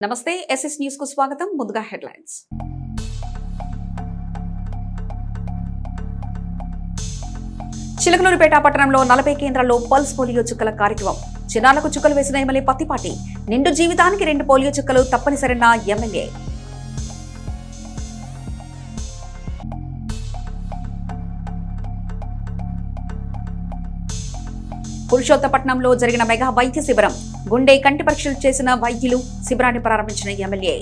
నమస్తే SS news కు స్వాగతం. ముందుగా హెడ్లైన్స్. చిలకలూరిపేట పట్టణంలో 40 కేంద్రాల్లో పల్స్ పోలియో చుక్కల కార్యక్రమం. చిన్నారులకు చుక్కలు వేసిన ఎమ్మెల్యే పత్తిపాటి. నిండు జీవితానికి 2 పోలియో చుక్కలు తప్పనిసరన్న ఎమ్మెల్యే. పురుషోత్తపట్నంలో జరిగిన మెగా వైద్య శిబిరం. గుండె కంటి పరీక్షలు చేసిన వైద్యులు. శిబిరాన్ని ప్రారంభించిన ఎమ్మెల్యే.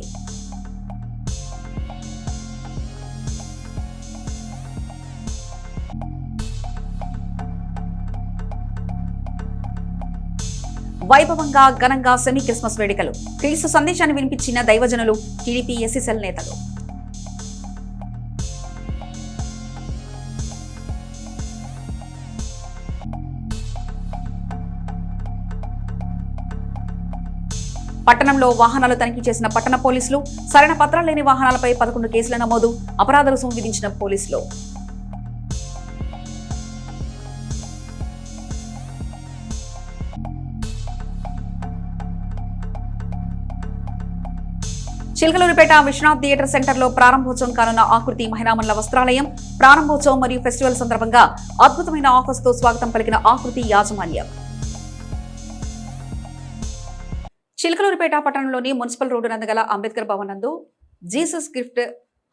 వైభవంగా ఘనంగా సెమీ క్రిస్మస్ వేడుకలు. క్రీస్తు సందేశాన్ని వినిపించిన దైవజనులు, టీడీపీ ఎస్సీసెల్ నేతలు. పట్టణంలో వాహనాలు తనిఖీ చేసిన పట్టణ పోలీసులు. సరైన పత్రాలు లేని వాహనాలపై 11 కేసుల నమోదు. అపరాధ రుసుము విధించిన పోలీసులు. చిలకలూరిపేట విశ్వనాథ్ థియేటర్ సెంటర్లో ప్రారంభోత్సవం కానున్న ఆకృతి మహిళామణుల వస్త్రాలయం. ప్రారంభోత్సవం మరియు ఫెస్టివల్ సందర్భంగా అద్భుతమైన ఆఫర్స్ తో స్వాగతం పలికిన ఆకృతి యాజమాన్యం. చిలకలూరిపేట పట్టణంలోని మున్సిపల్ రోడ్డు నందుగల అంబేద్కర్ భవన్ నందు జీసస్ గిఫ్ట్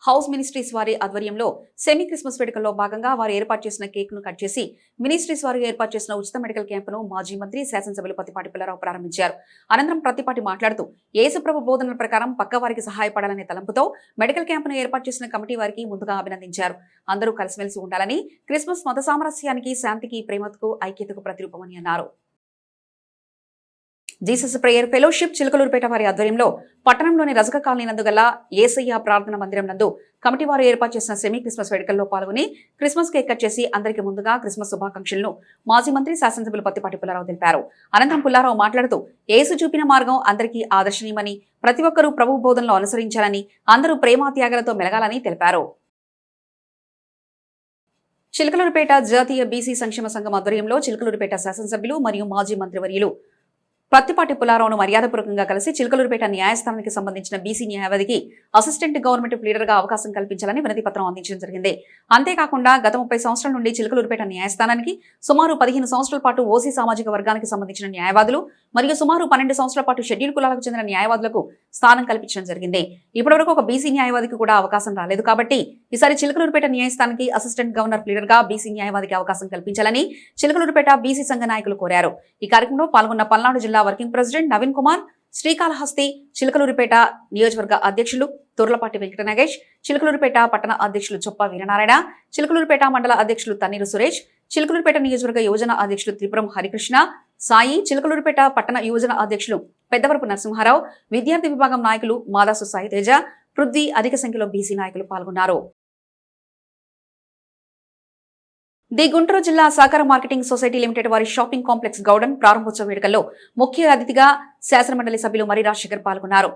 హౌస్ మినిస్ట్రీస్ వారి ఆధ్వర్యంలో సెమీ క్రిస్మస్ వేడుకల్లో భాగంగా వారు ఏర్పాటు చేసిన కేక్ ను కట్ చేసి మినిస్ట్రీస్ వారు ఏర్పాటు చేసిన ఉచిత మెడికల్ క్యాంపును మాజీ మంత్రి శాసనసభ్యులు పత్తిపాటి పుల్లారావు ప్రారంభించారు. అనంతరం పత్తిపాటి మాట్లాడుతూ యేసుప్రభు బోధనల ప్రకారం పక్కవారికి సహాయపడాలనే తలంపుతో మెడికల్ క్యాంపును ఏర్పాటు చేసిన కమిటీ వారికి ముందుగా అభినందించారు. అందరూ కలిసిమెలిసి ఉండాలని, క్రిస్మస్ మత సామరస్యానికి, శాంతికి, ప్రేమకు, ఐక్యతకు ప్రతిరూపమని అన్నారు. జీసస్ ప్రేయర్ ఫెలోషిప్ చిలకలూరుపేట వారి ఆధ్వర్యంలో పట్టణంలోని రజక కాలనీ నందుగల ఏసయ్య ప్రార్థన మందిరం నందు కమిటీ వారు ఏర్పాటు చేసిన సెమీ క్రిస్మస్ వేడుకల్లో పాల్గొని క్రిస్మస్ కేక్ కట్ చేసి అందరికీ ముందుగా క్రిస్మస్ శుభాకాంక్షలను మాజీ మంత్రి శాసనసభ్యులు పత్తిపాటి పుల్లారావు తెలిపారు. అనంతరం పుల్లారావు మాట్లాడుతూ యేసు చూపిన మార్గం అందరికీ ఆదర్శనీయమని, ప్రతి ఒక్కరూ ప్రభు బోధనలో అనుసరించాలని, అందరూ ప్రేమ త్యాగాలతో మెలగాలని తెలిపారు. చిలకలూరుపేట జాతీయ బీసీ సంక్షేమ సంఘం ఆధ్వర్యంలో చిలకలూరుపేట శాసనసభ్యులు మరియు మాజీ మంత్రివర్యులు పత్తిపాటి పుల్లారావును మర్యాదపూర్వకంగా కలిసి చిలకలూరుపేట న్యాయస్థానానికి సంబంధించిన బీసీ న్యాయవాదికి అసిస్టెంట్ గవర్నమెంట్ లీడర్ గా అవకాశం కల్పించాలని వినతి పత్రం అందించడం జరిగింది. అంతేకాకుండా గత 30 సంవత్సరాల నుండి చిలకలూరుపేట న్యాయస్థానానికి సుమారు 15 సంవత్సరాల పాటు ఓసీ సామాజిక వర్గానికి సంబంధించిన న్యాయవాదులు మరియు సుమారు 12 సంవత్సరాల పాటు షెడ్యూల్ కులాలకు చెందిన న్యాయవాదులకు స్థానం కల్పించడం జరిగింది. ఇప్పటివరకు ఒక బీసీ న్యాయవాదికి కూడా అవకాశం రాలేదు కాబట్టి ఈసారి చిలకలూరుపేట న్యాయస్థానానికి అసిస్టెంట్ గవర్నర్ లీడర్ గా బీసీ న్యాయవాదికి అవకాశం కల్పించాలని చిలకలూరుపేట బీసీ సంఘ నాయకులు కోరారు. ఈ కార్యక్రమంలో పాల్గొన్న పల్నాడు జిల్లా వర్కింగ్ ప్రెసిడెంట్ నవీన్ కుమార్, శ్రీకాళహస్తి చిలకలూరిపేట నియోజకవర్గ అధ్యక్షులు తుర్లపాటి వెంకట నాగేష్, చిలకలూరిపేట పట్టణ అధ్యక్షులు చొప్ప వీరనారాయణ, చిలకలూరిపేట మండల అధ్యక్షులు తన్నీరు సురేష్, చిలకలూరిపేట నియోజకవర్గ యువజన అధ్యక్షులు త్రిపురం హరికృష్ణ సాయి, చిలకలూరిపేట పట్టణ యువజన అధ్యక్షులు పెద్దవరపు నరసింహారావు, విద్యార్థి విభాగం నాయకులు మాదాసు సాయి తేజ, పృథ్వీ, అధిక సంఖ్యలో బీసీ నాయకులు పాల్గొన్నారు. ది గుంటూరు జిల్లా సహకార మార్కెటింగ్ సొసైటీ లిమిటెడ్ వారి షాపింగ్ కాంప్లెక్స్ గౌడన్ ప్రారంభోత్సవ వేడుకల్లో ముఖ్య అతిథిగా శాసనమండలి సభ్యులు మరి రాజశేఖర్ పాల్గొన్నారు.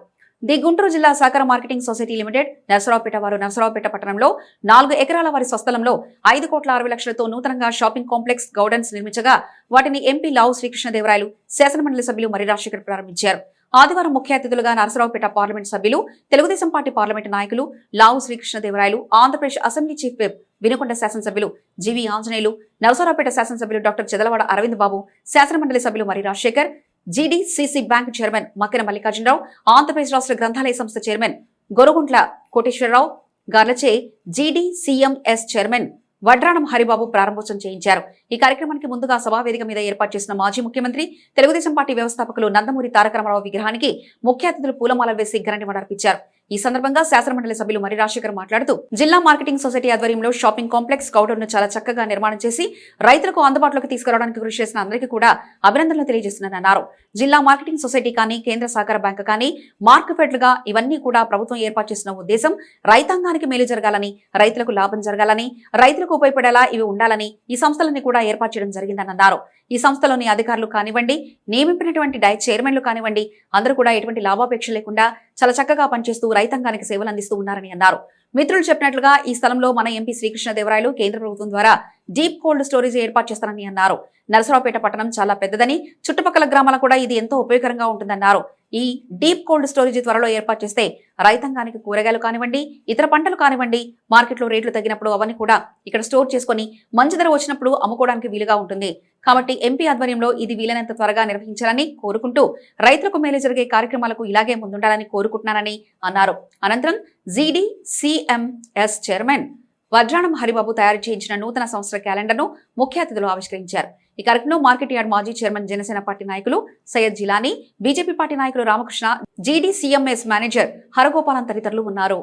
ది గుంటూరు జిల్లా సహకార మార్కెటింగ్ సొసైటీ లిమిటెడ్ నరసరావుపేట వారు నరసరావుపేట పట్టణంలో 4 ఎకరాల వారి స్వస్థలంలో 5,60,00,000తో నూతనంగా షాపింగ్ కాంప్లెక్స్ గౌడన్స్ నిర్మించగా వాటిని ఎంపీ లావు శ్రీకృష్ణదేవరాయలు శాసనమండలి సభ్యులు మరి రాజశేఖర్ ప్రారంభించారు. ఆదివారం ముఖ్య అతిథులుగా నరసరావుపేట పార్లమెంట్ సభ్యులు, తెలుగుదేశం పార్టీ పార్లమెంటు నాయకులు Lavu Srikrishnadevarayalu, Andhra Pradesh assembly chief whip Vinukonda శాసనసభ్యులు జీవి ఆంజనేయులు, నరసరావుపేట శాసనసభ్యులు డాక్టర్ చెదలవాడ అరవింద్ బాబు, శాసనమండలి సభ్యులు మరి Rajasekhar, GDCC bank chairman Makkena Mallikarjuna Rao, Andhra Pradesh రాష్ట్ర గ్రంథాలయ సంస్థ చైర్మన్ గొరుగుంట్ల కోటేశ్వరరావు గార్లచే జీడీసీఎంఎస్ చైర్మన్ వడ్రాణం హరిబాబు ప్రారంభోత్సవం చేయించారు. ఈ కార్యక్రమానికి ముందుగా సభావేదిక మీద ఏర్పాటు చేసిన మాజీ ముఖ్యమంత్రి, తెలుగుదేశం పార్టీ వ్యవస్థాపకులు నందమూరి తారక రామారావు విగ్రహానికి ముఖ్య అతిథులు పూలమాల వేసి ఘన నివాళులర్పించారు. ఈ సందర్భంగా శాసనమండలి సభ్యులు మరి రాజశేఖర్ మాట్లాడుతూ జిల్లా మార్కెటింగ్ సొసైటీ ఆధ్వర్యంలో షాపింగ్ కాంప్లెక్స్ గౌడన్ ను చాలా చక్కగా నిర్మాణం చేసి రైతులకు అందుబాటులోకి తీసుకురావడానికి కృషి చేసిన అందరికీ కూడా అభినందనలు తెలియజేస్తున్నారన్నారు. జిల్లా మార్కెటింగ్ సొసైటీ కానీ, కేంద్ర సహకార బ్యాంకు కానీ, మార్కెట్లుగా ఇవన్నీ కూడా ప్రభుత్వం ఏర్పాటు చేసిన ఉద్దేశం రైతాంగానికి మేలు జరగాలని, రైతులకు లాభం జరగాలని, రైతులకు ఉపయోగపడేలా ఇవి ఉండాలని ఈ సంస్థలన్నీ కూడా ఏర్పాటు చేయడం జరిగిందన్నారు. ఈ సంస్థలోని అధికారులు కానివ్వండి, నియమించినటువంటి చైర్మన్లు కానివ్వండి, అందరూ కూడా ఎటువంటి లాభాపేక్ష లేకుండా చాలా చక్కగా పనిచేస్తూ రైతాంగానికి సేవలు అందిస్తూ ఉన్నారని అన్నారు. మిత్రులు చెప్పినట్లుగా ఈ స్థలంలో మన ఎంపీ శ్రీకృష్ణదేవరాయలు కేంద్ర ప్రభుత్వం ద్వారా డీప్ కోల్డ్ స్టోరేజ్ ఏర్పాటు చేస్తారని అన్నారు. నరసరావుపేట పట్టణం చాలా పెద్దదని, చుట్టుపక్కల గ్రామాలకు కూడా ఇది ఎంతో ఉపయోగకరంగా ఉంటుందన్నారు. ఈ డీప్ కోల్డ్ స్టోరేజ్ త్వరలో ఏర్పాటు చేస్తే రైతాంగానికి కూరగాయలు కానివ్వండి, ఇతర పంటలు కానివ్వండి, మార్కెట్లో రేట్లు తగ్గినప్పుడు అవన్నీ కూడా ఇక్కడ స్టోర్ చేసుకుని మంచి ధర వచ్చినప్పుడు అమ్ముకోవడానికి వీలుగా ఉంటుంది. కాబట్టి ఎంపీ ఆధ్వర్యంలో ఇది వీలైనంత త్వరగా నిర్వహించాలని కోరుకుంటూ రైతులకు మేలు జరిగే కార్యక్రమాలకు ఇలాగే ముందుండాలని కోరుకుంటున్నానని అన్నారు. అనంతరం జీడీసీఎంఎస్ చైర్మన్ వజ్రాణం హరిబాబు తయారు చేయించిన నూతన సంవత్సర క్యాలెండర్ను ముఖ్య అతిథులు ఆవిష్కరించారు. ఈ కార్యక్రమంలో మార్కెట్ యార్డ్ మాజీ చైర్మన్ జనసేన పార్టీ నాయకులు సయ్యద్ జిలానీ, బీజేపీ పార్టీ నాయకులు రామకృష్ణ, జీడీసీఎంఎస్ మేనేజర్ హరగోపాలం తదితరులు ఉన్నారు.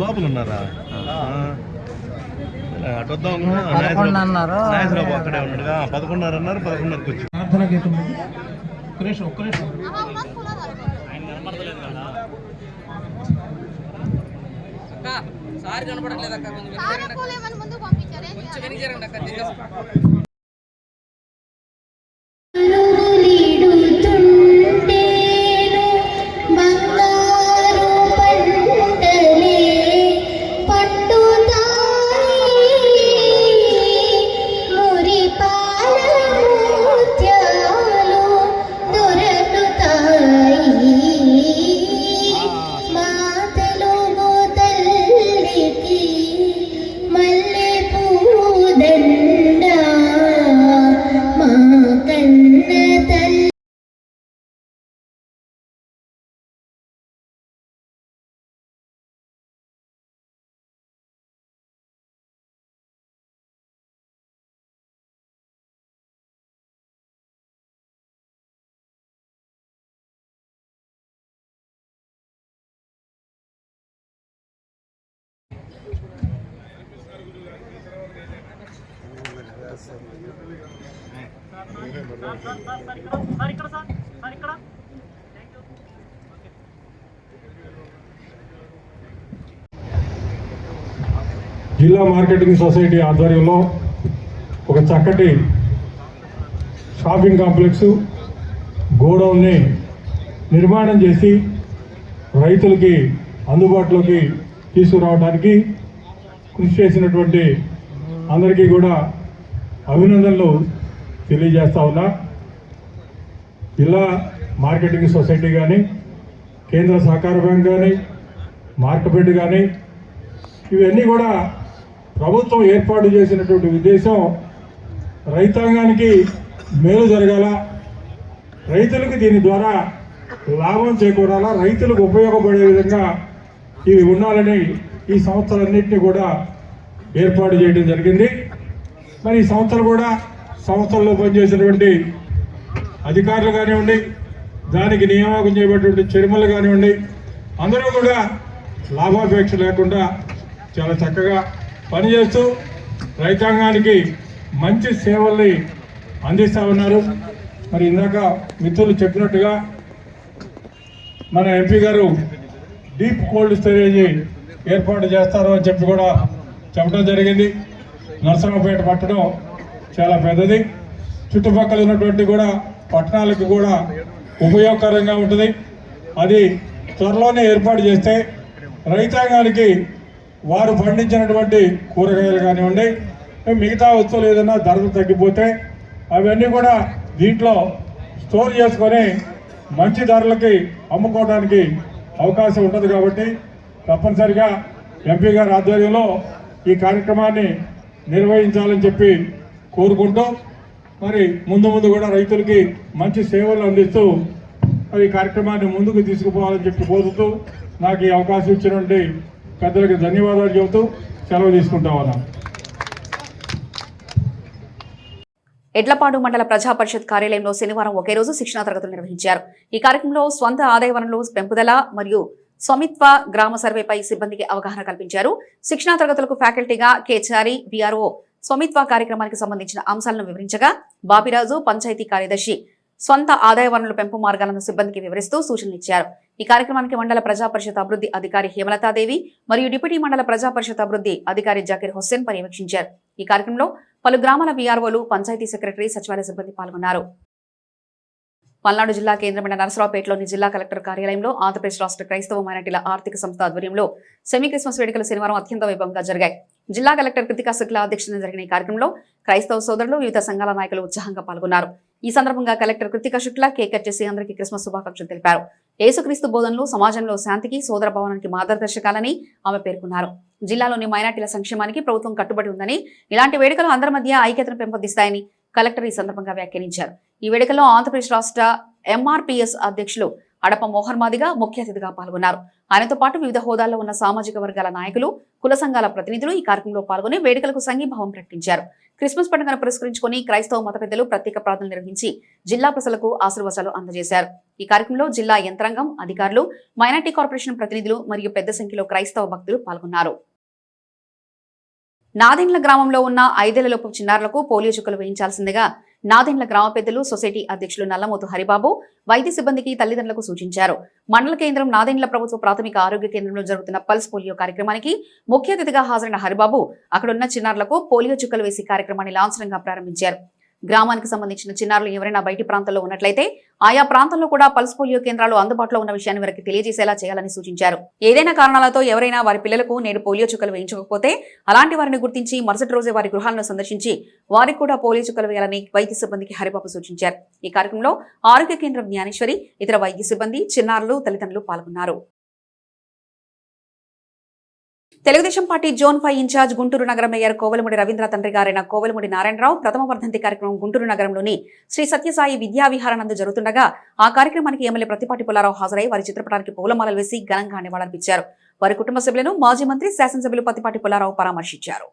లోపల ఉన్నారా? అటుద్దాం అక్కడే ఉన్నాడుగా. 11:30 అన్నారు, 11:30కి వచ్చి ప్రార్థన గీతం ఒక్క నిమిషం సార్ కనపడలేదు అక్క, కొంచెం వెనక అక్క. జిల్లా మార్కెటింగ్ సొసైటీ ఆధ్వర్యంలో ఒక చక్కటి షాపింగ్ కాంప్లెక్స్ గోడౌన్ని నిర్మాణం చేసి రైతులకి అందుబాటులోకి తీసుకురావడానికి కృషి చేసినటువంటి అందరికీ కూడా అభినందనలు తెలియజేస్తా ఉన్నా. జిల్లా మార్కెటింగ్ సొసైటీ కానీ, కేంద్ర సహకార బ్యాంక్ కానీ, మార్కెట్ కానీ, ఇవన్నీ కూడా ప్రభుత్వం ఏర్పాటు చేసినటువంటి ఉద్దేశం రైతాంగానికి మేలు జరగాల, రైతులకు దీని ద్వారా లాభం చేకూరాలా, రైతులకు ఉపయోగపడే విధంగా ఇవి ఉండాలని ఈ సంస్థలన్నింటినీ కూడా ఏర్పాటు చేయడం జరిగింది. మరి ఈ సంస్థలు కూడా సంస్థల్లో పనిచేసినటువంటి అధికారులు కానివ్వండి, దానికి నియామకం చేయబడినటువంటి చైర్మన్లు కానివ్వండి, అందరూ కూడా లాభాపేక్ష లేకుండా చాలా చక్కగా పనిచేస్తూ రైతాంగానికి మంచి సేవల్ని అందిస్తూ ఉన్నారు. మరి ఇందాక మిత్రులు చెప్పినట్టుగా మన ఎంపీ గారు డీప్ కోల్డ్ స్టోరేజ్ ఏర్పాటు చేస్తారు అని చెప్పి కూడా చెప్పడం జరిగింది. నరసరావుపేట పట్టణం చాలా పెద్దది, చుట్టుపక్కల ఉన్నటువంటి కూడా పట్టణాలకు కూడా ఉపయోగకరంగా ఉంటుంది. అది త్వరలోనే ఏర్పాటు చేస్తే రైతాంగానికి వారు పండించినటువంటి కూరగాయలు కానివ్వండి, మిగతా వస్తువులు ఏదైనా ధరలు తగ్గిపోతే అవన్నీ కూడా దీంట్లో స్టోర్ చేసుకొని మంచి ధరలకి అమ్ముకోవడానికి అవకాశం ఉంటుంది. కాబట్టి తప్పనిసరిగా ఎంపీ గారి ఆధ్వర్యంలో ఈ కార్యక్రమాన్ని నిర్వహించాలని చెప్పి కోరుకుంటూ, మరి ముందు కూడా రైతులకి మంచి సేవలు అందిస్తూ ఈ కార్యక్రమాన్ని ముందుకు తీసుకుపోవాలని చెప్పి కోరుతూ నాకు ఈ అవకాశం ఇచ్చినటువంటి పెద్దలకు ధన్యవాదాలు చెబుతూ సెలవు తీసుకుంటా ఉన్నాను. ఎడ్లపాడు మండల ప్రజా పరిషత్ కార్యాలయంలో శనివారం ఒకే రోజు శిక్షణా తరగతులు నిర్వహించారు. ఈ కార్యక్రమంలో స్వంత ఆదాయ వనరులు పెంపుదల మరియు స్వామిత్వ గ్రామ సర్వేపై సిబ్బందికి అవగాహన కల్పించారు. శిక్షణా తరగతులకు ఫ్యాకల్టీగా కేచారి బీఆర్ఓ స్వామిత్వ కార్యక్రమానికి సంబంధించిన అంశాలను వివరించగా, బాపిరాజు పంచాయతీ కార్యదర్శి సొంత ఆదాయ వనరుల పెంపు మార్గాలను సిబ్బందికి వివరిస్తూ సూచనలు ఇచ్చారు. ఈ కార్యక్రమానికి మండల ప్రజా పరిషత్ అభివృద్ధి అధికారి హేమలతాదేవి మరియు డిప్యూటీ మండల ప్రజా పరిషత్ అభివృద్ధి అధికారి జకీర్ హుస్సేన్ పర్యవేక్షించారు. ఈ కార్యక్రమంలో పలు గ్రామాల వీఆర్ఓలు, పంచాయతీ సెక్రటరీ, సచివాలయ సిబ్బంది పాల్గొన్నారు. పల్నాడు జిల్లా కేంద్రమైన నరసరావుపేటలోని జిల్లా కలెక్టర్ కార్యాలయంలో ఆంధ్రప్రదేశ్ రాష్ట్ర క్రైస్తవ మైనార్టీల ఆర్థిక సంస్థ ఆధ్వర్యంలో సెమీ క్రిస్మస్ వేడుకలు శనివారం అత్యంత వైభవంగా జరిగాయి. జిల్లా కలెక్టర్ కృతికా శుక్లా అధ్యక్షతన జరిగిన ఈ కార్యక్రమంలో క్రైస్తవ సోదరులు, వివిధ సంఘాల నాయకులు ఉత్సాహంగా పాల్గొన్నారు. ఈ సందర్భంగా collector Krithika Shukla cake cut చేసి అందరికీ క్రిస్మస్ శుభాకాంక్షలు తెలిపారు. యేసుక్రీస్తు బోధనలు సమాజంలో శాంతికి, సోదర భావనానికి మార్గదర్శకాలని ఆమె పేర్కొన్నారు. జిల్లాలోని మైనార్టీల సంక్షేమానికి ప్రభుత్వం కట్టుబడి ఉందని, ఇలాంటి వేడుకలు అందరి మధ్య ఐక్యతను పెంపొందిస్తాయని కలెక్టర్ ఈ సందర్భంగా వ్యాఖ్యానించారు. ఈ వేడుకల్లో ఆంధ్రప్రదేశ్ రాష్ట్ర ఎంఆర్పీఎస్ అధ్యక్షులు అడప మోహన్ మాదిగ ముఖ్య అతిథిగా పాల్గొన్నారు. ఆయనతో పాటు వివిధ హోదాల్లో ఉన్న సామాజిక వర్గాల నాయకులు, కుల సంఘాల ప్రతినిధులు ఈ కార్యక్రమంలో పాల్గొని వేడుకలకు సంఘీభావం ప్రకటించారు. క్రిస్మస్ పండుగను పురస్కరించుకుని క్రైస్తవ మత పెద్దలు ప్రత్యేక ప్రార్థనలు నిర్వహించి జిల్లా ప్రజలకు ఆశీర్వచనాలు అందజేశారు. ఈ కార్యక్రమంలో జిల్లా యంత్రాంగం, అధికారులు, మైనార్టీ కార్పొరేషన్ ప్రతినిధులు మరియు పెద్ద సంఖ్యలో క్రైస్తవ భక్తులు పాల్గొన్నారు. నాదెండ్ల గ్రామంలో ఉన్న 5 ఏళ్లలోపు చిన్నారులకు పోలియో చుక్కలు వేయించాల్సిందిగా నాదెండ్ల గ్రామ పెద్దలు, సొసైటీ అధ్యక్షులు నల్లమోతు హరిబాబు వైద్య సిబ్బందికి, తల్లిదండ్రులకు సూచించారు. మండల కేంద్రం నాదెండ్ల ప్రభుత్వ ప్రాథమిక ఆరోగ్య కేంద్రంలో జరుగుతున్న పల్స్ పోలియో కార్యక్రమానికి ముఖ్య అతిథిగా హాజరైన హరిబాబు అక్కడున్న చిన్నారులకు పోలియో చుక్కలు వేసి కార్యక్రమాన్ని లాంఛనంగా ప్రారంభించారు. గ్రామానికి సంబంధించిన చిన్నారులు ఎవరైనా బయటి ప్రాంతాల్లో ఉన్నట్లయితే ఆయా ప్రాంతాల్లో కూడా పల్స్ పోలియో కేంద్రాలు అందుబాటులో ఉన్న విషయాన్ని వారికి తెలియజేసేలా చేయాలని సూచించారు. ఏదైనా కారణాలతో ఎవరైనా వారి పిల్లలకు నేడు పోలియో చుక్కలు వేయించకపోతే అలాంటి వారిని గుర్తించి మరుసటి రోజే వారి గృహాలను సందర్శించి వారికి కూడా పోలియో చుక్కలు వేయాలని వైద్య సిబ్బందికి హరిబాబు సూచించారు. ఈ కార్యక్రమంలో ఆరోగ్య కేంద్రం జ్ఞానేశ్వరి, ఇతర వైద్య సిబ్బంది, చిన్నారులు, తల్లిదండ్రులు పాల్గొన్నారు. Telugu Desam party zone 5 incharge Guntur నగర మేయర్ కోవెలముడి రవీంద్ర తండ్రి గారైన కోవెలముడి నారాయణరావు ప్రథమ వర్ధంతి కార్యక్రమం గుంటూరు నగరంలోని శ్రీ సత్యసాయి విద్యా విహారానందు జరుగుతుండగా ఆ కార్యక్రమానికి ఎమ్మెల్యే ప్రతిపాటి పుల్లారావు హాజరై వారి చిత్రపటానికి పూలమాలలు వేసి ఘనంగా నివాళులర్పించారు. వారి కుటుంబ సభ్యులను మాజీ మంత్రి, శాసనసభ్యులు ప్రతిపాటి పుల్లారావు పరామర్శించారు.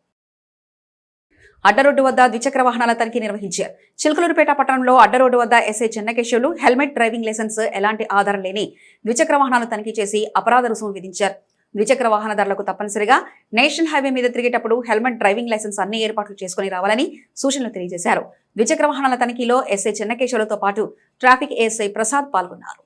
అడ్డరోడ్డు వద్ద ద్విచక్ర వాహనాల తనిఖీ నిర్వహించారు. చిలకలూరుపేట పట్టణంలో అడ్డరోడ్డు వద్ద SI Chennakesavulu helmet, driving licence, ఎలాంటి ఆధారం లేని ద్విచక్ర వాహనాలు తనిఖీ చేసి అపరాధ రుసుము విధించారు. ద్విచక్ర వాహనదారులకు తప్పనిసరిగా నేషనల్ హైవే మీద తిరిగేటప్పుడు హెల్మెట్, డ్రైవింగ్ లైసెన్స్ అన్ని ఏర్పాట్లు చేసుకుని రావాలని సూచనలు తెలియజేశారు. ద్విచక్ర వాహనాల తనిఖీలో ఎస్ఐ చెన్నకేశవులతో పాటు ట్రాఫిక్ ఏఎస్ఐ ప్రసాద్ పాల్గొన్నారు.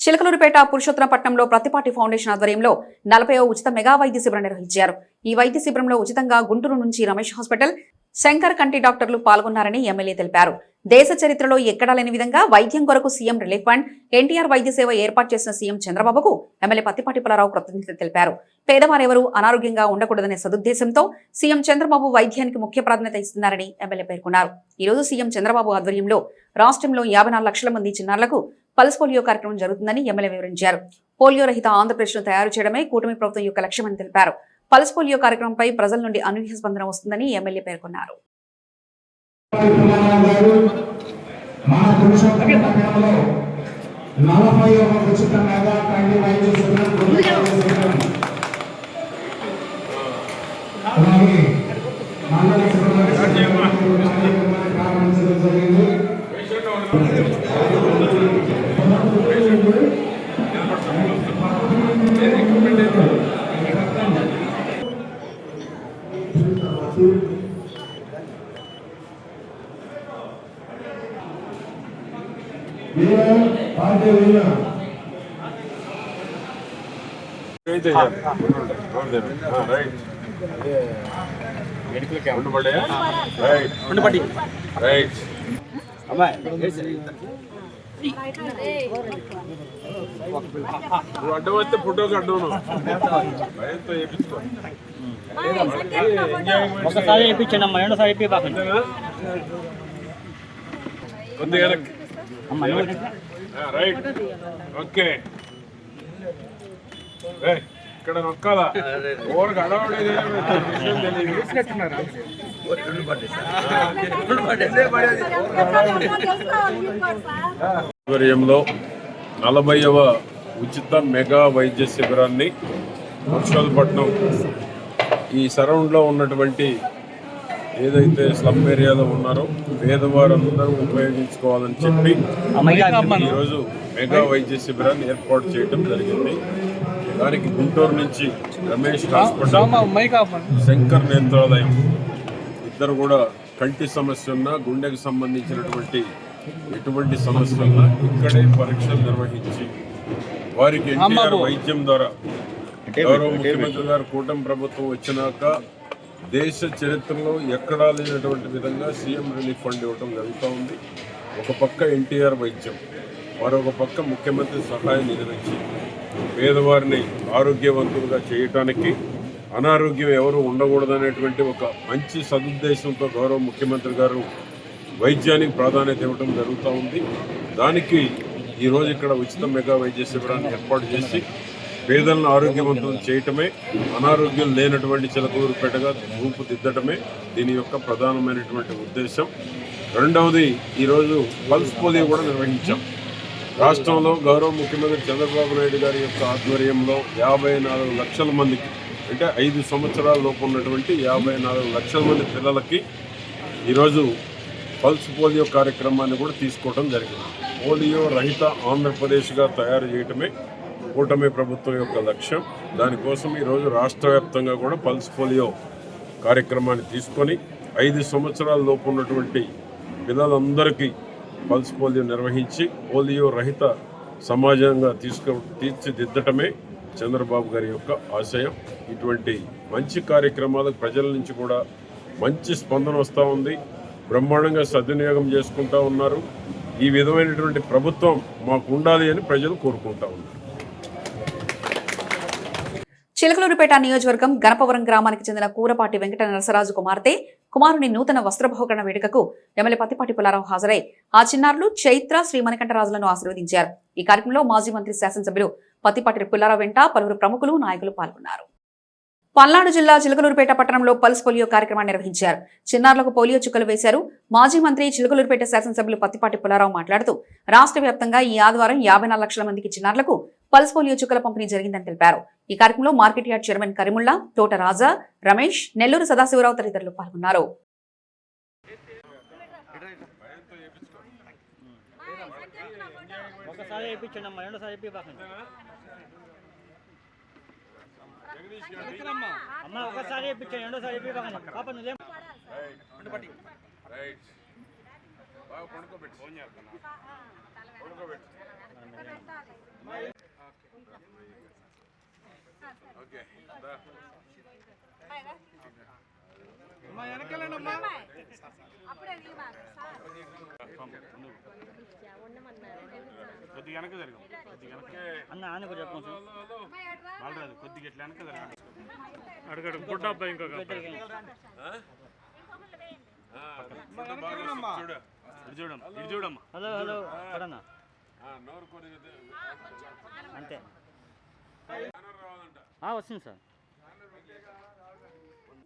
చిలకలూరుపేట పురుషోత్తరపట్నంలో ప్రతిపాటి ఫౌండేషన్ ఆధ్వర్యంలో 40వ ఉచిత మెగా వైద్య శిబిరం నిర్వహించారు. ఈ వైద్య శిబిరంలో ఉచితంగా గుంటూరు నుంచి రమేష్ హాస్పిటల్, శంకర్ కంటి డాక్టర్లు పాల్గొన్నారని ఎమ్మెల్యే తెలిపారు. దేశ చరిత్రలో ఎక్కడా లేని విధంగా వైద్యం కొరకు సీఎం రిలీఫ్ ఫండ్, ఎన్టీఆర్ వైద్య సేవ ఏర్పాటు చేసిన సీఎం చంద్రబాబుకు ఎమ్మెల్యే ప్రతిపాటి పుల్లారావు కృతజ్ఞతలు తెలిపారు. పేదవారెవరూ అనారోగ్యంగా ఉండకూడదనే సదుద్దేశంతో సీఎం చంద్రబాబు వైద్యానికి ముఖ్య ప్రాధాన్యత ఇస్తున్నారని ఎమ్మెల్యే పేర్కొన్నారు. ఈ రోజు సీఎం చంద్రబాబు ఆధ్వర్యంలో రాష్ట్రంలో 54 లక్షల మంది చిన్నారులకు పల్స్ పోలియో కార్యక్రమం జరుగుతుందని ఎమ్మెల్యే వివరించారు. పోలియో రహిత ఆంధ్రప్రదేశ్ను తయారు చేయడమే కూటమి ప్రభుత్వం యొక్క లక్ష్యమని తెలిపారు. పల్స్ పోలియో కార్యక్రమంపై ప్రజల నుండి అనూహ్య స్పందన వస్తుందని ఎమ్మెల్యే పేర్కొన్నారు. అడ్డం వస్తే ఫోటోకి అడ్డం ఒకసారి వేయించండి అమ్మా, రెండోసారి వేయించండి. కొద్దిగా రైట్ ఓకే ఇక్కడ నొక్కాలా ఓరకు అడవడేది ఆధ్వర్యంలో 40వ ఉచిత మెగా వైద్య శిబిరాన్ని మున్సిపల్పట్నం ఈ సరౌండ్లో ఉన్నటువంటి ఏదైతే స్లమ్ ఏరియాలో ఉన్నారో పేదవారందరూ ఉపయోగించుకోవాలని చెప్పి ఈరోజు మెగా వైద్య శిబిరాన్ని ఏర్పాటు చేయడం జరిగింది. దానికి గుంటూరు నుంచి రమేష్ హాస్పిటల్, శంకర్ నేత్రాలయం ఇద్దరు కూడా కంటి సమస్య ఉన్నా, గుండెకు సంబంధించినటువంటి ఎటువంటి సమస్య ఉన్నా ఇక్కడే పరీక్షలు నిర్వహించి వారికి ఎన్టీఆర్ వైద్యం ద్వారా గౌరవ ముఖ్యమంత్రి గారు కూటమి ప్రభుత్వం వచ్చినాక దేశ చరిత్రలో ఎక్కడా లేనటువంటి విధంగా సీఎం రిలీఫ్ ఫండ్ ఇవ్వడం జరుగుతూ ఉంది. ఒక పక్క ఎన్టీఆర్ వైద్యం, మరొక పక్క ముఖ్యమంత్రి సహాయ నిధి నుంచి పేదవారిని ఆరోగ్యవంతులుగా చేయటానికి, అనారోగ్యం ఎవరు ఉండకూడదనేటువంటి ఒక మంచి సదుద్దేశంతో గౌరవ ముఖ్యమంత్రి గారు వైద్యానికి ప్రాధాన్యత ఇవ్వడం జరుగుతూ ఉంది. దానికి ఈరోజు ఇక్కడ ఉచిత మెగా వైద్య శిబిరాన్ని ఏర్పాటు చేసి పేదలను ఆరోగ్యవంతులు చేయటమే, అనారోగ్యం లేనటువంటి చిలకలూరుపేటగా రూపుదిద్దటమే దీని యొక్క ప్రధానమైనటువంటి ఉద్దేశం. రెండవది, ఈరోజు పల్స్ పోలియో కూడా నిర్వహించాం. రాష్ట్రంలో గౌరవ ముఖ్యమంత్రి చంద్రబాబు నాయుడు గారి యొక్క ఆధ్వర్యంలో 54 లక్షల మందికి, అంటే 5 సంవత్సరాల లోపు ఉన్నటువంటి 54 లక్షల మంది పిల్లలకి ఈరోజు పల్స్ పోలియో కార్యక్రమాన్ని కూడా తీసుకోవడం జరిగింది. పోలియో రహిత ఆంధ్రప్రదేశ్గా తయారు చేయటమే కూటమి ప్రభుత్వం యొక్క లక్ష్యం. దానికోసం ఈరోజు రాష్ట్ర వ్యాప్తంగా కూడా పల్స్ పోలియో కార్యక్రమాన్ని తీసుకొని 5 సంవత్సరాల లోపు ఉన్నటువంటి పిల్లలందరికీ పల్స్ పోలియో నిర్వహించి పోలియో రహిత సమాజంగా తీర్చిదిద్దటమే చంద్రబాబు గారి యొక్క ఆశయం. ఇటువంటి మంచి కార్యక్రమాలకు ప్రజల నుంచి కూడా మంచి స్పందన వస్తూ ఉంది. బ్రహ్మాండంగా సద్వినియోగం చేసుకుంటూ ఉన్నారు. ఈ విధమైనటువంటి ప్రభుత్వం మాకు ఉండాలి అని ప్రజలు కోరుకుంటా ఉన్నారు. చిలకలూరుపేట నియోజకవర్గం గణపవరం గ్రామానికి చెందిన కూరపాటి వెంకట నరసరాజు కుమారుని నూతన వస్త్రభోగరణ వేడుకకు ఎమ్మెల్యే పత్తిపాటి పుల్లారావు హాజరై ఆ చిన్నారులు చైత్ర శ్రీ మణికంఠరాజులను ఆశీర్వదించారు. ఈ కార్యక్రమంలో మాజీ మంత్రి శాసనసభ్యులు పత్తిపాటి పుల్లారావు వెంట పలువురు ప్రముఖులు, నాయకులు పాల్గొన్నారు. పల్నాడు జిల్లా చిలకలూరుపేట పట్టణంలో పల్స్ పోలియో కార్యక్రమాన్ని నిర్వహించారు. చిన్నారులకు పోలియో చుక్కలు వేశారు. మాజీ మంత్రి చిలకలూరుపేట శాసనసభ్యులు పత్తిపాటి పుల్లారావు మాట్లాడుతూ రాష్ట్ర వ్యాప్తంగా ఈ ఆదివారం 54 లక్షల మందికి చిన్నారులకు పల్స్ పోలియో చుక్కల పంపిణీ జరిగిందని తెలిపారు. ఈ కార్యక్రమంలో మార్కెట్ యార్డ్ చైర్మన్ కరీముల్లా, తోట రాజా, రమేష్, నెల్లూరు సదాశివరావు తదితరులు పాల్గొన్నారు. కొద్దిగా వెనక జరగం, అన్న కొద్దిగా ఎట్లా వెనక జరగండి. అడగడు గుడ్డ అబ్బాయి ఇంకొక చూడమ్మా. హలో హలో నోరు అంతే వస్తుంది సార్.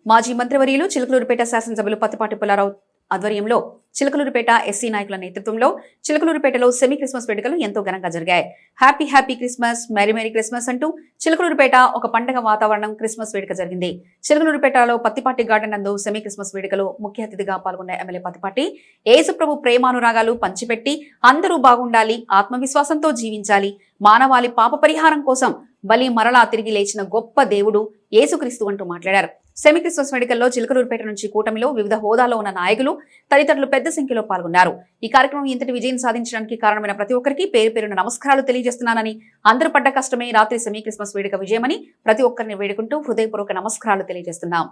మాజీ మంత్రివర్యులు చిలకలూరుపేట శాసనసభ్యులు పత్తిపాటి పుల్లారావు ఆధ్వర్యంలో చిలకలూరుపేట ఎస్సీ నాయకుల నేతృత్వంలో చిలకలూరుపేటలో సెమీ క్రిస్మస్ వేడుకలు ఎంతో ఘనంగా జరిగాయి. Happy happy Christmas, merry merry Christmas అంటూ చిలకలూరుపేట ఒక పండగ వాతావరణం క్రిస్మస్ వేడుక జరిగింది. చిలకలూరుపేటలో పత్తిపాటి గార్డెన్ నందు సెమీ క్రిస్మస్ వేడుకలు ముఖ్య అతిథిగా పాల్గొన్న ఎమ్మెల్యే పత్తిపాటి యేసుప్రభు ప్రేమానురాగాలు పంచిపెట్టి అందరూ బాగుండాలి, ఆత్మవిశ్వాసంతో జీవించాలి, మానవాళి పాప పరిహారం కోసం బలి మరలా తిరిగి లేచిన గొప్ప దేవుడు యేసుక్రీస్తు అంటూ మాట్లాడారు. సెమీ క్రిస్మస్ వేడుకల్లో చిలకలూరుపేట నుంచి కూటమిలో వివిధ హోదాలో ఉన్న నాయకులు, తదితరులు పెద్ద సంఖ్యలో పాల్గొన్నారు. ఈ కార్యక్రమం ఇంతటి విజయం సాధించడానికి కారణమైన ప్రతి ఒక్కరికి పేరు పేరున నమస్కారాలు తెలియజేస్తున్నానని, అందరూ పడ్డ కష్టమే రాత్రి సెమీ క్రిస్మస్ వేడుక విజయమని ప్రతి ఒక్కరిని వేడుకుంటూ హృదయపూర్వక నమస్కారాలు తెలియజేస్తున్నాం.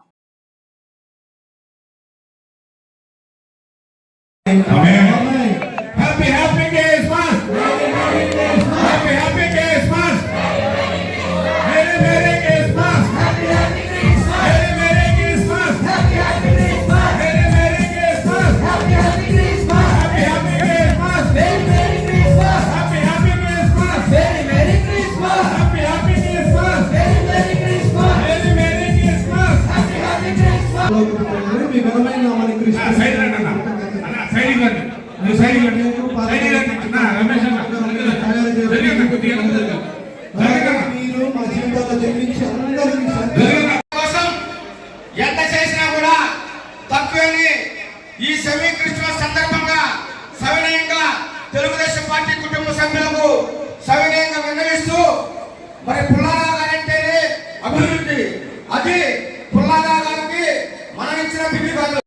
మీరు మా జీవితంలో జన్మించి అందరికీ కోసం ఎంత చేసినా కూడా తక్కువని ఈ సెమీ క్రిస్మస్ సందర్భంగా సవినయంగా తెలుగుదేశం పార్టీ కుటుంబ సభ్యులకు సవినయంగా విన్నవిస్తూ మరి పుల్లారా గారంటేనే అభివృద్ధి, అది పుల్లారా గారికి మనం ఇచ్చిన బిల్లు కాదు.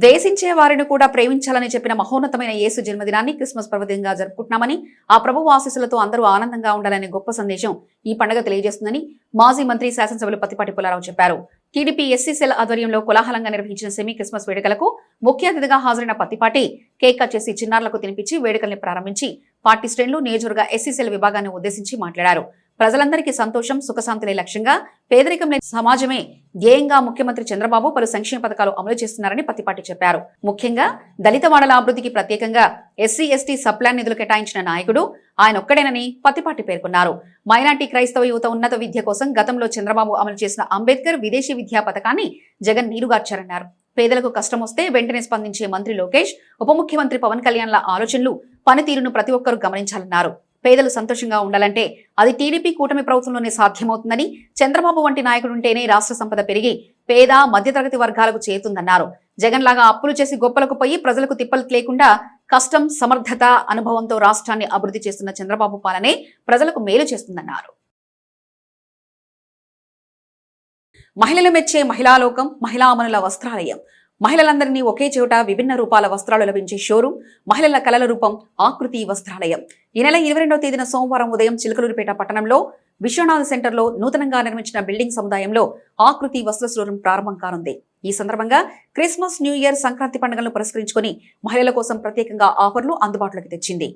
దేశించే వారిని కూడా ప్రేమించాలని చెప్పిన మహోన్నతమైన యేసు జన్మదినాన్ని క్రిస్మస్ పర్వదినంగా జరుపుకుంటున్నామని, ఆ ప్రభువు ఆశీస్సులతో అందరూ ఆనందంగా ఉండాలనే గొప్ప సందేశం ఈ పండుగ తెలియజేస్తుందని మాజీ మంత్రి శాసనసభ్యులు పత్తిపాటి పుల్లారావు చెప్పారు. టీడీపీ ఎస్సీ సెల్ ఆధ్వర్యంలో కోలాహలంగా నిర్వహించిన సెమీ క్రిస్మస్ వేడుకలకు ముఖ్య అతిథిగా హాజరైన పత్తిపాటి కేక్ కట్ చేసి చిన్నారులకు తినిపించి వేడుకల్ని ప్రారంభించి పార్టీ శ్రేణులు నియోజకవర్గ ఎస్సీ సెల్ విభాగాన్ని ఉద్దేశించి మాట్లాడారు. ప్రజలందరికీ సంతోషం, సుఖశాంతులే లక్ష్యంగా, పేదరికం లేని సమాజమే ధ్యేయంగా ముఖ్యమంత్రి చంద్రబాబు పలు సంక్షేమ పథకాలు అమలు చేస్తున్నారని పత్తిపాటి చెప్పారు. ముఖ్యంగా దళిత వాడల అభివృద్ధికి ప్రత్యేకంగా ఎస్సీ ఎస్టీ సప్లాన్ నిధులు కేటాయించిన నాయకుడు ఆయన ఒక్కడేనని పత్తిపాటి పేర్కొన్నారు. మైనార్టీ క్రైస్తవ యువత ఉన్నత విద్య కోసం గతంలో చంద్రబాబు అమలు చేసిన అంబేద్కర్ విదేశీ విద్యా పథకాన్ని జగన్ నీరుగార్చారన్నారు. పేదలకు కష్టం వస్తే వెంటనే స్పందించే మంత్రి లోకేష్, ఉప ముఖ్యమంత్రి పవన్ కళ్యాణ్ల ఆలోచనలు, పనితీరును ప్రతి ఒక్కరూ గమనించాలన్నారు. పేదలు సంతోషంగా ఉండాలంటే అది టీడీపీ కూటమి ప్రభుత్వంలోనే సాధ్యమవుతుందని, చంద్రబాబు వంటి నాయకుడుంటేనే రాష్ట్ర సంపద పెరిగి పేద మధ్యతరగతి వర్గాలకు చేరుతుందన్నారు. జగన్ లాగా అప్పులు చేసి గొప్పలకు పోయి ప్రజలకు తిప్పలు లేకుండా కష్టం, సమర్థత, అనుభవంతో రాష్ట్రాన్ని అభివృద్ధి చేస్తున్న చంద్రబాబు పాలనే ప్రజలకు మేలు చేస్తుందన్నారు. మహిళలు మెచ్చే మహిళాలోకం, మహిళామణుల వస్త్రాలయం. మహిళలందరినీ ఒకే చోట విభిన్న రూపాల వస్త్రాలు లభించే షోరూం మహిళల కలల రూపం ఆకృతి వస్త్రాలయం. ఈ నెల 22వ తేదీన సోమవారం ఉదయం చిలకలూరిపేట పట్టణంలో విశ్వనాథ్ సెంటర్లో నూతనంగా నిర్మించిన బిల్డింగ్ సముదాయంలో ఆకృతి వస్త్ర షోరూం ప్రారంభం కానుంది. ఈ సందర్భంగా క్రిస్మస్, న్యూ ఇయర్, సంక్రాంతి పండుగలను పురస్కరించుకుని మహిళల కోసం ప్రత్యేకంగా ఆఫర్లు అందుబాటులోకి తెచ్చింది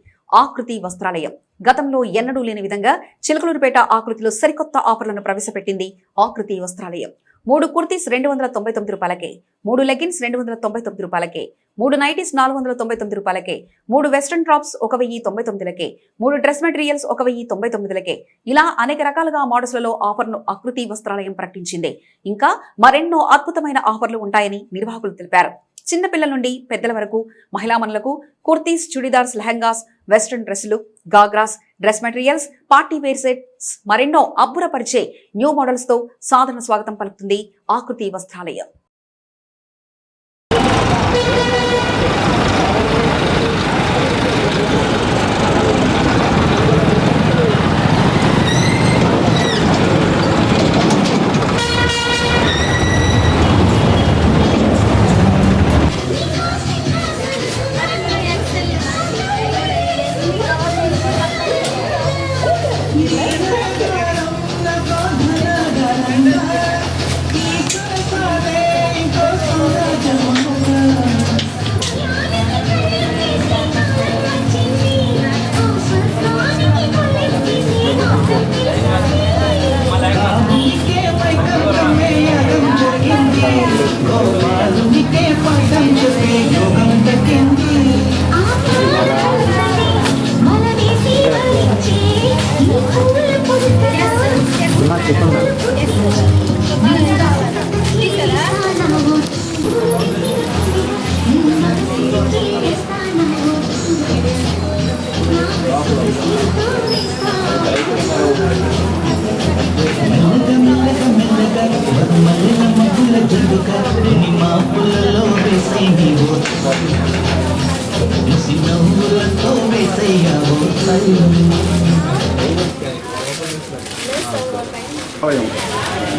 ఆకృతి వస్త్రాలయం. గతంలో ఎన్నడూ లేని విధంగా చిలకలూరిపేట ఆకృతిలో సరికొత్త ఆఫర్లను ప్రవేశపెట్టింది ఆకృతి వస్త్రాలయం. 3 కుర్తీస్ 299 రూపాయలకే, 3 లెగిన్స్ 299 రూపాయలకే, 3 నైటీస్ 499 రూపాయలకే, 3 వెస్ట్రన్ టాప్స్ 1099లకే, 3 డ్రెస్ మెటీరియల్స్ 1099లకే, ఇలా అనేక రకాలుగా మోడల్స్లలో ఆఫర్ను ఆకృతి వస్త్రాలయం ప్రకటించింది. ఇంకా మరెన్నో అద్భుతమైన ఆఫర్లు ఉంటాయని నిర్వాహకులు తెలిపారు. చిన్నపిల్లల నుండి పెద్దల వరకు మహిళామణులకు కుర్తీస్, చుడిదార్స్, లెహంగాస్, వెస్ట్రన్ డ్రెస్సులు, ghagras, dress materials, party wear sets, మరెన్నో అబ్బురపరిచే న్యూ మోడల్స్ తో సాధారణ స్వాగతం పలుకుతుంది ఆకృతి వస్త్రాలయం.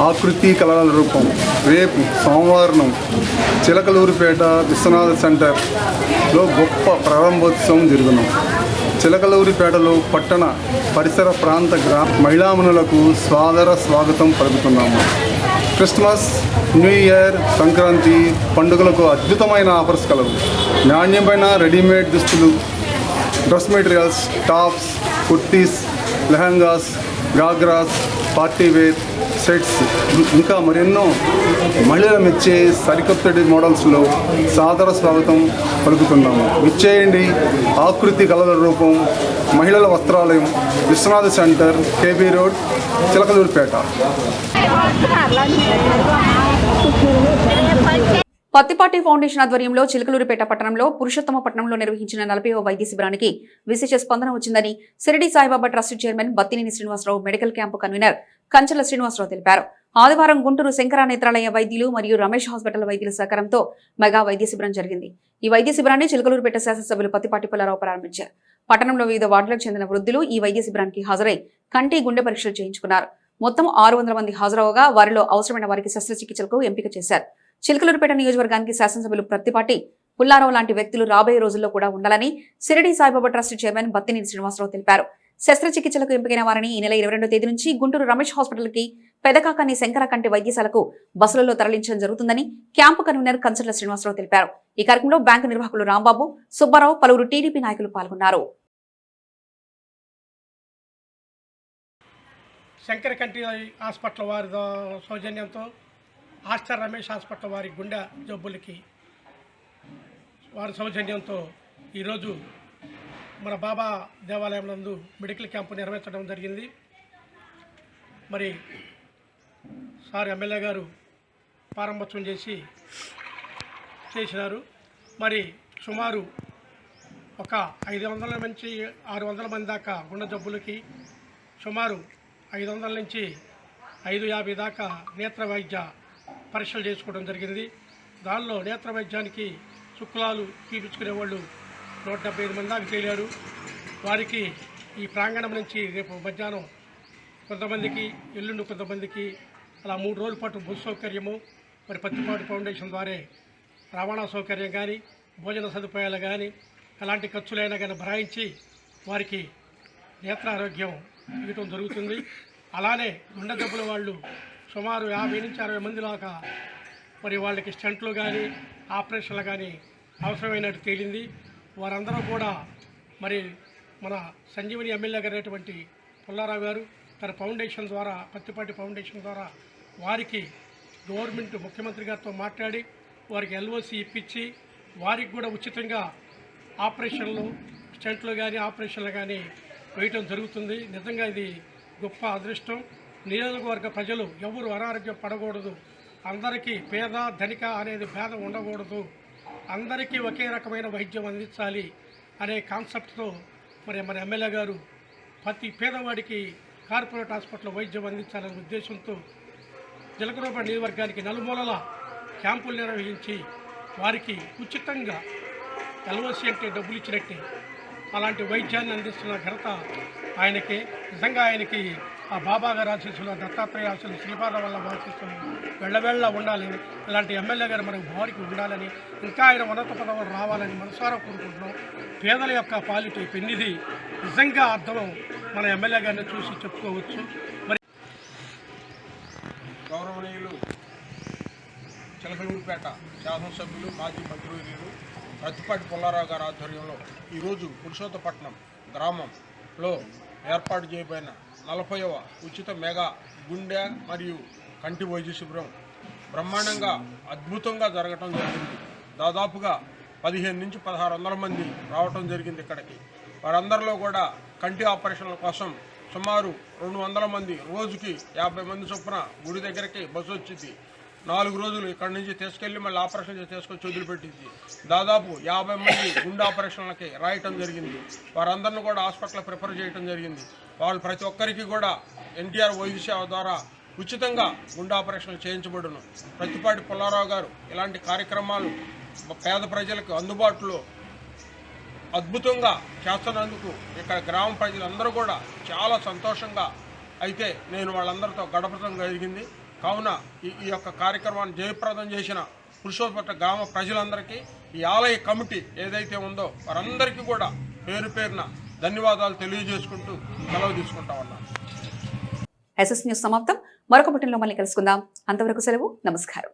ఆకృతి కళల రూపం రేపు సోమవారం చిలకలూరిపేట విశ్వనాథ సెంటర్లో గొప్ప ప్రారంభోత్సవం జరుగును. చిలకలూరిపేటలో పట్టణ పరిసర ప్రాంత మహిళామణులకు సాదర స్వాగతం పలుకుతున్నాము. క్రిస్మస్, న్యూ ఇయర్, సంక్రాంతి పండుగలకు అద్భుతమైన ఆఫర్స్ కలవు. నాణ్యమైన రెడీమేడ్ దుస్తులు, dress materials, tops, kurtis, lehengas, ghagras, party wear, sets ఇంకా మరెన్నో మహిళల మెచ్చే సరికొత్తటి మోడల్స్లో సాదర స్వాగతం పలుకుతున్నాము. విచ్చేయండి. ఆకృతి కళల రూపం మహిళల వస్త్రాలయం, Viswanatha centre, KB road, Chilakaluripet. Pattipati foundation ఆధ్వర్యంలో చిలకలూరుపేట పట్టణంలో పురుషోత్తమపట్నంలో నిర్వహించిన 40వ వైద్య శిబిరానికి విశేష స్పందన వచ్చిందని Shirdi Saibaba trust chairman Battineni Srinivasa Rao, medical camp convener Kanchela Srinivasa Rao తెలిపారు. ఆదివారం గుంటూరు శంకర నేత్రాలయ వైద్యులు మరియు రమేష్ హాస్పిటల్ వైద్యుల సహకారంతో మెగా వైద్య శిబిరం జరిగింది. ఈ వైద్య శిబిరాన్ని చిలకలూరుపేట శాసనసభ్యులు పత్తిపాటి పుల్లారావు ప్రారంభించారు. పట్టణంలో వివిధ వార్డులకు చెందిన వృద్ధులు ఈ వైద్య శిబిరానికి హాజరై కంటి, గుండె పరీక్షలు చేయించుకున్నారు. మొత్తం 600 మంది హాజరవగా వారిలో అవసరమైన వారికి శస్త్రచికిత్సలకు ఎంపిక చేశారు. చిలకలూరుపేట నియోజకవర్గానికి శాసనసభ్యులు పత్తిపాటి పుల్లారావు లాంటి వ్యక్తులు రాబోయే రోజుల్లో కూడా ఉండాలని షిరిడి సాయిబాబా ట్రస్ట్ చైర్మన్ బత్తినేని శ్రీనివాసరావు తెలిపారు. శస్త్రచికిత్సలకు ఎంపికైన వారిని ఈ నెల 22వ తేదీ నుంచి గుంటూరు రమేష్ హాస్పిటల్కి, పెదకాకాని శంకర కంటి వైద్యశాలకు బస్సులలో తరలించడం జరుగుతుందని క్యాంపు కన్వీనర్ కంచెల శ్రీనివాసరావు తెలిపారు. ఈ కార్యక్రమంలో బ్యాంకు నిర్వాహకులు రాంబాబు, సుబ్బారావు, పలువురు టీడీపీ నాయకులు పాల్గొన్నారు. శంకర కంటి హాస్పిటల్ వారి సౌజన్యంతో ఆస్టర్ రమేష్ హాస్పిటల్ వారి గుండె జబ్బులకి వారి సౌజన్యంతో ఈరోజు మన బాబా దేవాలయం నందు మెడికల్ క్యాంపు నిర్వహించడం జరిగింది. మరి సార్ ఎమ్మెల్యే గారు ప్రారంభోత్సవం చేసినారు. మరి సుమారు ఒక 500 నుంచి 600 మంది దాకా గుండె జబ్బులకి, సుమారు 500 నుంచి 550 దాకా నేత్ర వైద్య పరీక్షలు చేసుకోవడం జరిగింది. దానిలో నేత్ర వైద్యానికి శుక్లాలు తీపించుకునే వాళ్ళు 175 మంది దాకా తేలారు. వారికి ఈ ప్రాంగణం నుంచి రేపు మధ్యాహ్నం కొంతమందికి, ఎల్లుండి కొంతమందికి, అలా 3 రోజుల పాటు బస్సు సౌకర్యము, మరి పత్తిపాటి ఫౌండేషన్ ద్వారా రవాణా సౌకర్యం కానీ, భోజన సదుపాయాలు కానీ, ఎలాంటి ఖర్చులైనా కానీ భరాయించి వారికి నేత్ర ఆరోగ్యం ఇవ్వటం జరుగుతుంది. అలానే గుండె జబ్బుల వాళ్ళు సుమారు 50 నుంచి 60 మంది దాకా మరి వాళ్ళకి స్టంట్లు కానీ, ఆపరేషన్లు కానీ అవసరమైనట్టు తేలింది. వారందరూ కూడా మరి మన సంజీవని ఎమ్మెల్యే గారైనటువంటి పుల్లారావు గారు తన ఫౌండేషన్ ద్వారా, పత్తిపాటి ఫౌండేషన్ ద్వారా వారికి గవర్నమెంట్ ముఖ్యమంత్రి గారితో మాట్లాడి వారికి ఎల్ఓసి ఇప్పించి వారికి కూడా ఉచితంగా ఆపరేషన్లు, స్టంట్లు కానీ, ఆపరేషన్లు కానీ వేయటం జరుగుతుంది. నిజంగా ఇది గొప్ప అదృష్టం. నియోజకవర్గ ప్రజలు ఎవరు అనారోగ్యం పడకూడదు, అందరికీ పేద ధనిక అనేది భేదం ఉండకూడదు, అందరికీ ఒకే రకమైన వైద్యం అందించాలి అనే కాన్సెప్ట్తో మరి మన ఎమ్మెల్యే గారు ప్రతి పేదవాడికి కార్పొరేట్ హాస్పిటల్ వైద్యం అందించాలనే ఉద్దేశంతో చిలకలూరుపేట నియోజకవర్గానికి నలుమూలల క్యాంపులు నిర్వహించి వారికి ఉచితంగా ఎల్ఓసి అంటే డబ్బులు ఇచ్చినట్టే అలాంటి వైద్యాన్ని అందిస్తున్న ఘనత ఆయనకి. నిజంగా ఆయనకి ఆ బాబా గారి ఆశీస్సులు, దత్తాత్రేయ ఆశీస్సులు, శ్రీపాద వల్ల ఆశీస్సులు వెళ్ళవేళ్ళ ఉండాలని, ఇలాంటి ఎమ్మెల్యే గారు మనకు భారీకి ఉండాలని, ఇంకా ఆయన ఉన్నత పదవులు రావాలని మనసారా కోరుకుంటున్నాం. పేదల యొక్క పాలిటీ పెన్నిది నిజంగా అర్థం మన ఎమ్మెల్యే గారిని చూసి చెప్పుకోవచ్చు. మరి గౌరవనీయులు చిలకలూరుపేట శాసనసభ్యులు, మాజీ మంత్రివర్యులు పత్తిపాటి పుల్లారావు గారి ఆధ్వర్యంలో ఈరోజు పురుషోత్తపట్నం గ్రామంలో ఏర్పాటు చేయబడిన 40వ ఉచిత మెగా గుండె మరియు కంటి వైద్య శిబిరం బ్రహ్మాండంగా, అద్భుతంగా జరగటం జరిగింది. దాదాపుగా 15 నుంచి 1600 మంది రావటం జరిగింది ఇక్కడికి. వారందరిలో కూడా కంటి ఆపరేషన్ల కోసం సుమారు 200 మంది, రోజుకి 50 మంది చొప్పున గుడి దగ్గరికి బస్సు వచ్చింది. 4 రోజులు ఇక్కడి నుంచి తీసుకెళ్లి మళ్ళీ ఆపరేషన్ తీసుకొచ్చి వదిలిపెట్టింది. దాదాపు 50 మంది గుండె ఆపరేషన్లకి రాయటం జరిగింది. వారందరిని కూడా హాస్పిటల్ ప్రిఫర్ చేయడం జరిగింది. వాళ్ళు ప్రతి ఒక్కరికి కూడా ఎన్టీఆర్ వైద్య సేవ ద్వారా ఉచితంగా గుండె ఆపరేషన్లు చేయించబడును. పత్తిపాటి పుల్లారావు గారు ఇలాంటి కార్యక్రమాలు పేద ప్రజలకు అందుబాటులో అద్భుతంగా చేస్తున్నందుకు ఇక్కడ గ్రామ ప్రజలందరూ కూడా చాలా సంతోషంగా అయితే నేను వాళ్ళందరితో గడపడం జరిగింది. కావున ఈ యొక్క కార్యక్రమాన్ని జయప్రదం చేసిన పురుషోత్తపట్నం గ్రామ ప్రజలందరికీ, ఈ ఆలయ కమిటీ ఏదైతే ఉందో వారందరికీ కూడా పేరు పేరున ధన్యవాదాలు తెలియజేసుకుంటూ సెలవు తీసుకుంటా ఉన్నాను. ఎస్ఎస్ న్యూస్ సమాప్తం. మరొక బులెటిన్లో మళ్ళీ కలుసుకుందాం. అంతవరకు సెలవు. నమస్కారం.